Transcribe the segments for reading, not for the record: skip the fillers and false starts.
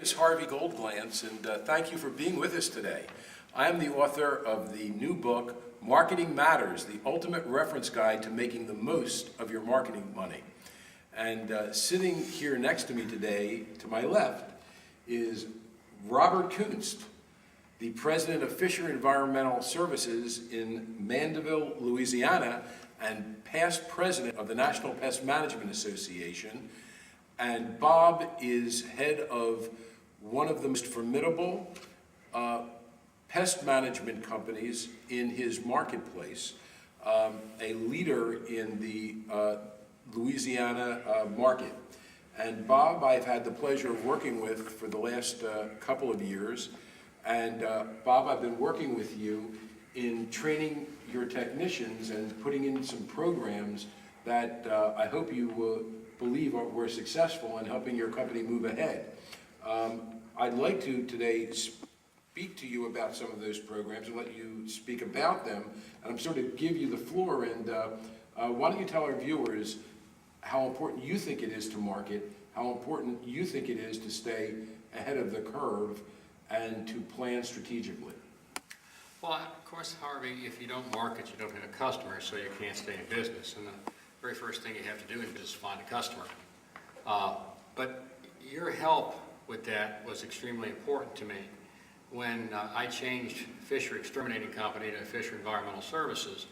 Is Harvey Goldglantz, and thank you for being with us today. I am the author of the new book, Marketing Matters, the ultimate reference guide to making the most of your marketing money. And sitting here next to me today, to my left, is Robert Kunst, the president of Fischer Environmental Services in Mandeville, Louisiana, and past president of the National Pest Management Association. And Bob is head of one of the most formidable pest management companies in his marketplace, a leader in the Louisiana market. And Bob, I've had the pleasure of working with for the last couple of years. And Bob, I've been working with you in training your technicians and putting in some programs that I hope you will believe were successful in helping your company move ahead. I'd like to today speak to you about some of those programs and let you speak about them. And I'm sort of give you the floor, and why don't you tell our viewers how important you think it is to market, how important you think it is to stay ahead of the curve and to plan strategically. Well, of course, Harvey, if you don't market, you don't have customers, so you can't stay in business. And the very first thing you have to do is find a customer. But your help with that was extremely important to me. When I changed Fischer Exterminating Company to Fischer Environmental Services,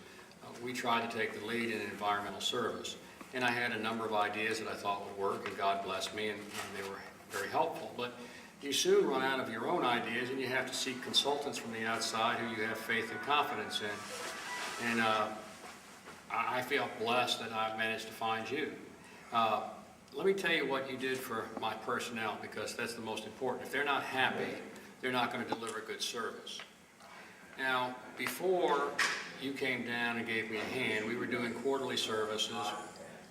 we tried to take the lead in environmental service. And I had a number of ideas that I thought would work, and God bless me, and they were very helpful. But you soon run out of your own ideas, and you have to seek consultants from the outside who you have faith and confidence in. And I feel blessed that I've managed to find you. Let me tell you what you did for my personnel, because that's the most important. If they're not happy, they're not going to deliver good service. Now, before you came down and gave me a hand, we were doing quarterly services,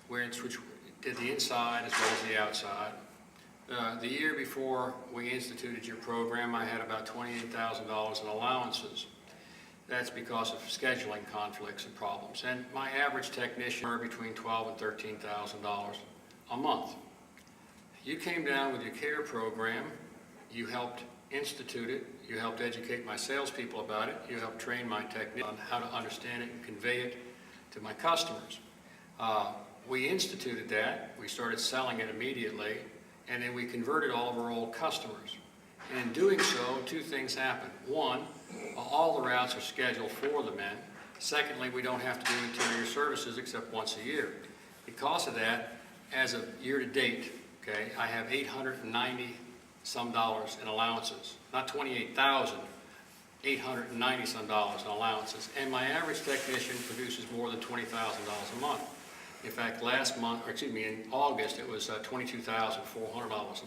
which did the inside as well as the outside. The year before we instituted your program, I had about $28,000 in allowances. That's because of scheduling conflicts and problems. And my average technician earned between $12,000 and $13,000 a month. You came down with your CARE program, you helped institute it, you helped educate my salespeople about it, you helped train my technicians on how to understand it and convey it to my customers. We instituted that, we started selling it immediately, and then we converted all of our old customers. And in doing so, two things happened. One, all the routes are scheduled for the men. Secondly, we don't have to do interior services except once a year. Because of that, as of year to date, okay, I have $890 some in allowances. Not 28,000, $890 some in allowances. And my average technician produces more than $20,000 a month. In fact, in August, it was $22,400 a month.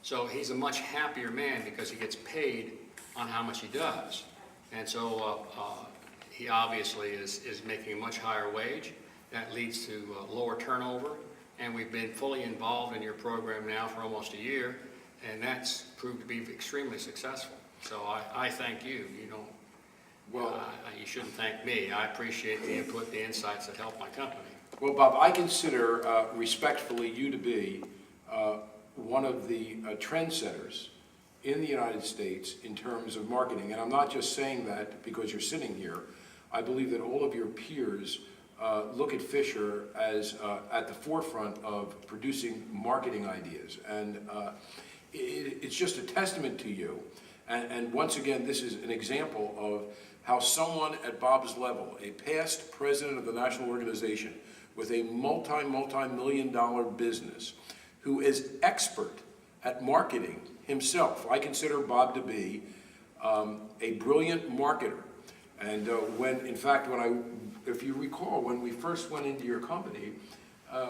So he's a much happier man because he gets paid on how much he does. And so he obviously is making a much higher wage. That leads to lower turnover. And we've been fully involved in your program now for almost a year. And that's proved to be extremely successful. So I thank you. You shouldn't thank me. I appreciate the input, the insights that help my company. Well, Bob, I consider respectfully you to be one of the trendsetters in the United States in terms of marketing. And I'm not just saying that because you're sitting here. I believe that all of your peers look at Fischer as at the forefront of producing marketing ideas. And it's just a testament to you. And once again, this is an example of how someone at Bob's level, a past president of the national organization with a multi-million-dollar business, who is expert at marketing himself. I consider Bob to be a brilliant marketer. And if you recall, when we first went into your company,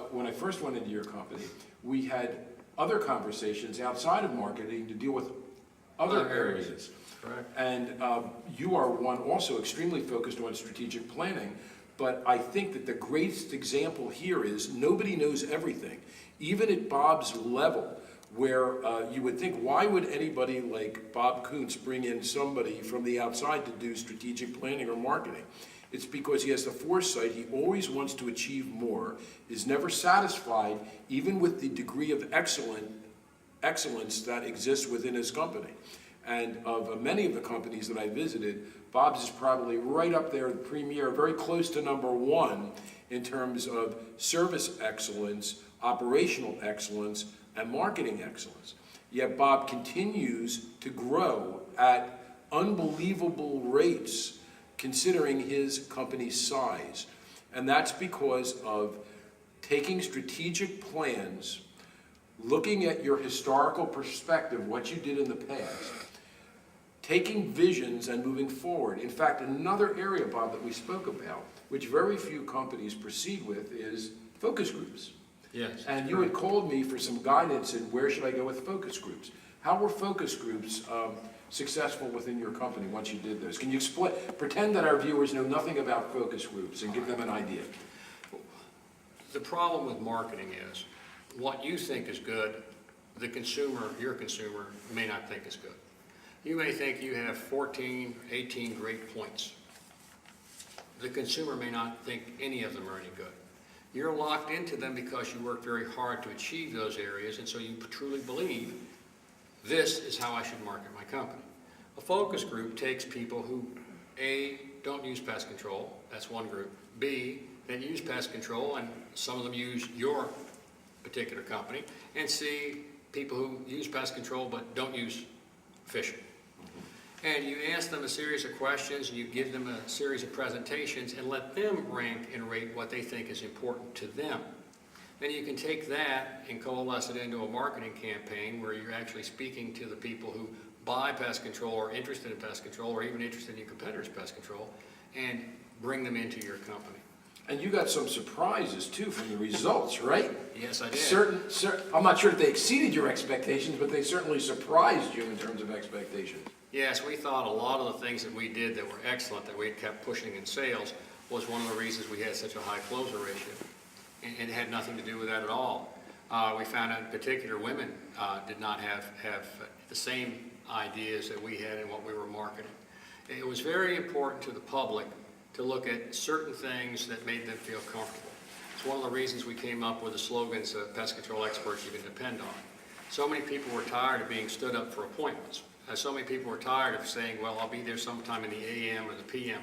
when I first went into your company, we had other conversations outside of marketing to deal with other areas. Correct. And you are one also extremely focused on strategic planning. But I think that the greatest example here is nobody knows everything. Even at Bob's level, where you would think, why would anybody like Bob Kuntz bring in somebody from the outside to do strategic planning or marketing? It's because he has the foresight. He always wants to achieve more, is never satisfied, even with the degree of excellence excellence that exists within his company. And of many of the companies that I visited, Bob's is probably right up there, the premier, very close to number one in terms of service excellence, operational excellence, and marketing excellence. Yet Bob continues to grow at unbelievable rates considering his company's size. And that's because of taking strategic plans, looking at your historical perspective, what you did in the past, taking visions and moving forward. In fact, another area, Bob, that we spoke about, which very few companies proceed with, is focus groups. Yes. And you had called me for some guidance in where should I go with focus groups. How were focus groups successful within your company once you did those? Can you explain, pretend that our viewers know nothing about focus groups and give them an idea. The problem with marketing is what you think is good, the consumer, your consumer, may not think is good. You may think you have 14, 18 great points. The consumer may not think any of them are any good. You're locked into them because you worked very hard to achieve those areas, and so you truly believe this is how I should market my company. A focus group takes people who, A, don't use pest control, that's one group. B, then use pest control, and some of them use your particular company. And C, people who use pest control but don't use Fischer. And you ask them a series of questions, and you give them a series of presentations, and let them rank and rate what they think is important to them. Then you can take that and coalesce it into a marketing campaign where you're actually speaking to the people who buy pest control or interested in pest control or even interested in your competitor's pest control and bring them into your company. And you got some surprises too from the results, right? Yes, I did. I'm not sure if they exceeded your expectations, but they certainly surprised you in terms of expectations. Yes, we thought a lot of the things that we did that were excellent, that we kept pushing in sales, was one of the reasons we had such a high closure ratio. And it had nothing to do with that at all. We found out in particular women did not have the same ideas that we had in what we were marketing. It was very important to the public to look at certain things that made them feel comfortable. It's one of the reasons we came up with the slogans, pest control experts you can depend on. So many people were tired of being stood up for appointments. So many people were tired of saying, well, I'll be there sometime in the AM or the PM.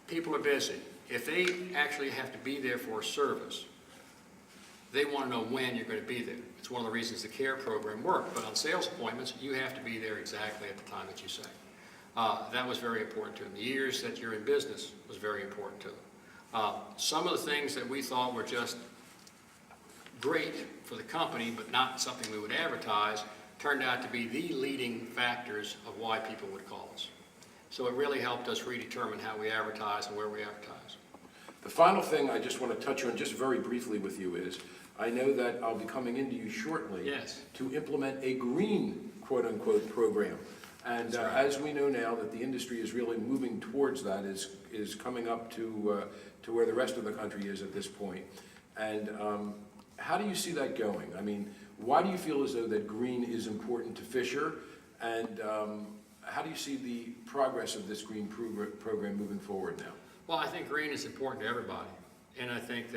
People are busy. If they actually have to be there for a service, they want to know when you're going to be there. It's one of the reasons the CARE program worked. But on sales appointments, you have to be there exactly at the time that you say. That was very important to them. The years that you're in business was very important to them. Some of the things that we thought were just great for the company, but not something we would advertise, turned out to be the leading factors of why people would call us. So it really helped us redetermine how we advertise and where we advertise. The final thing I just want to touch on just very briefly with you is, I know that I'll be coming into you shortly to implement a green, quote-unquote, program. And as we know now that the industry is really moving towards that, is coming up to where the rest of the country is at this point. And how do you see that going? I mean, why do you feel as though that green is important to Fischer? And how do you see the progress of this green program moving forward now? Well, I think green is important to everybody. And I think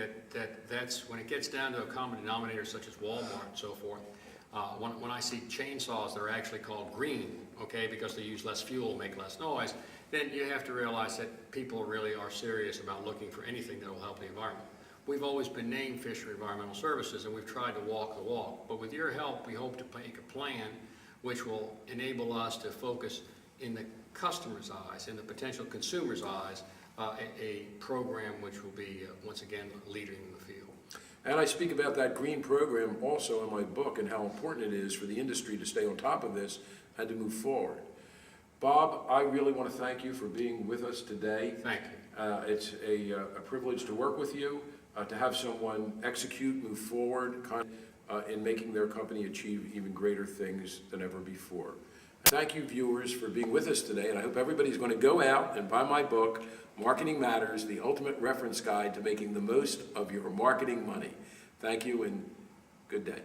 that's when it gets down to a common denominator such as Walmart and so forth. When I see chainsaws that are actually called green, okay, because they use less fuel, make less noise, then you have to realize that people really are serious about looking for anything that will help the environment. We've always been named Fischer Environmental Services, and we've tried to walk the walk. But with your help, we hope to make a plan which will enable us to focus in the customer's eyes, in the potential consumer's eyes, a program which will be, once again, leading in the field. And I speak about that green program also in my book and how important it is for the industry to stay on top of this and to move forward. Bob, I really want to thank you for being with us today. Thank you. It's a privilege to work with you, to have someone execute, move forward in making their company achieve even greater things than ever before. Thank you, viewers, for being with us today, and I hope everybody's going to go out and buy my book, Marketing Matters, the Ultimate Reference Guide to Making the Most of Your Marketing Money. Thank you, and good day.